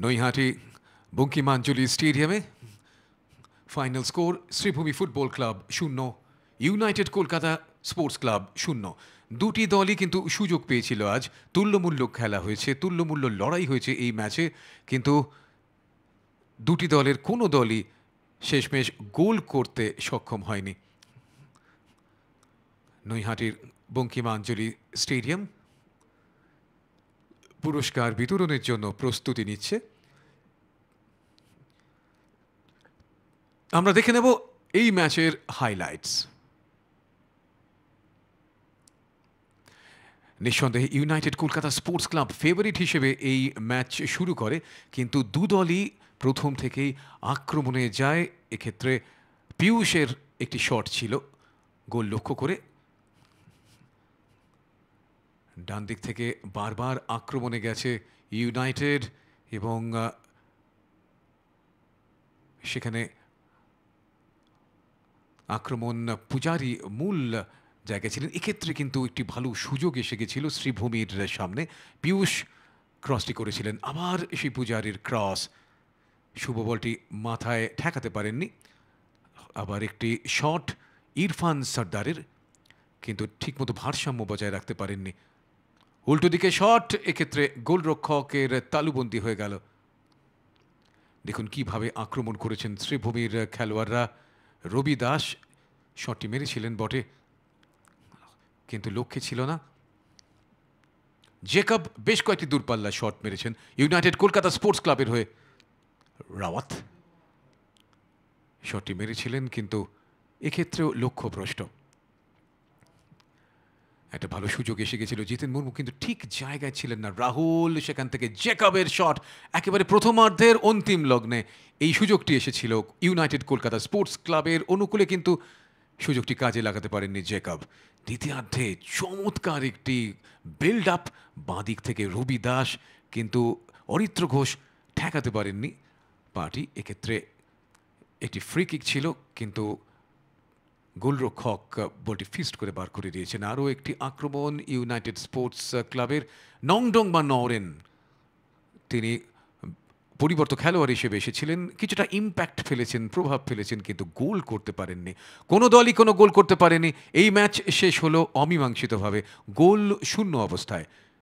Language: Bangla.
নৈহাটি বঙ্কিমাঞ্জলি স্টেডিয়ামে final score Sreebhumi football club 0, united Kolkata sports club 0। দুটি দলই কিন্তু সুযোগ পেয়েছিল আজ। তুল্যমূল্য খেলা হয়েছে, তুল্যমূল্য লড়াই হয়েছে এই ম্যাচে, কিন্তু দুটি দলের কোনো দলই শেষমেশ গোল করতে সক্ষম হয়নি। নৈহাটির বঙ্কিমাঞ্জলি স্টেডিয়াম পুরস্কার বিতরণের জন্য প্রস্তুতি নিচ্ছে। আমরা দেখে নেব এই ম্যাচের হাইলাইটস। নিঃসন্দেহে United Kolkata sports club favourite হিসেবে এই ম্যাচ শুরু করে, কিন্তু দু দলই প্রথম থেকেই আক্রমণে যায়। এক্ষেত্রে পীয়ূষের একটি শট ছিল গোল লক্ষ্য করে। ডান দিক থেকে বারবার আক্রমণে গেছে ইউনাইটেড এবং সেখানে আক্রমণ পূজারি মূল জায়গায় ছিলেন। এক্ষেত্রে কিন্তু একটি ভালো সুযোগ এসে গেছিল শ্রীভূমির সামনে। পীয়ূষ ক্রসটি করেছিলেন, আবার সেই পূজারির ক্রস, শুভ বলটি মাথায় ঠেকাতে পারেননি। আবার একটি শট ইরফান সর্দারের, কিন্তু ঠিকমতো ভারসাম্য বজায় রাখতে পারেননি। উল্টো দিকে শট, এক্ষেত্রে গোলরক্ষকের তালুবন্দি হয়ে গেল। দেখুন কিভাবে আক্রমণ করেছেন শ্রীভূমির খেলোয়াড়রা। রবি দাস শটটি মেরেছিলেন বটে, কিন্তু লক্ষ্যে ছিল না। জেকব বেশ কয়েকটি দূরপাল্লা শট মেরেছেন ইউনাইটেড কলকাতা স্পোর্টস ক্লাবের হয়ে। রাওয়াত শটটি মেরেছিলেন, কিন্তু এক্ষেত্রেও লক্ষ্যভ্রষ্ট। একটা ভালো সুযোগ এসে গেছিল জিতেন মুর্মু, কিন্তু ঠিক জায়গায় ছিলেন না রাহুল। সেখান থেকে জেকবের শট একেবারে প্রথমার্ধের অন্তিম লগ্নে এই সুযোগটি এসেছিল ইউনাইটেড কলকাতা স্পোর্টস ক্লাবের অনুকূলে, কিন্তু সুযোগটি কাজে লাগাতে পারেননি জেকব। দ্বিতীয়ার্ধে চমৎকার একটি বিল্ড আপ বাঁদিক থেকে রবি দাস, কিন্তু অরিত্র ঘোষ ঠেকাতে পারেননি পাটি। এক্ষেত্রে একটি ফ্রি কিক ছিল, কিন্তু গোলরক্ষক বলটি ফিস্ট করে বার করে দিয়েছেন। আরও একটি আক্রমণ ইউনাইটেড স্পোর্টস ক্লাবের। নংডং বা নরেন, তিনি পরিবর্তন খেলোয়াড় হিসেবে এসেছিলেন, কিছুটা ইম্প্যাক্ট ফেলেছেন, প্রভাব ফেলেছেন, কিন্তু গোল করতে পারেননি। কোনো দলই কোনো গোল করতে পারেনি। এই ম্যাচ শেষ হলো অমীমাংসিতভাবে গোল শূন্য অবস্থায়।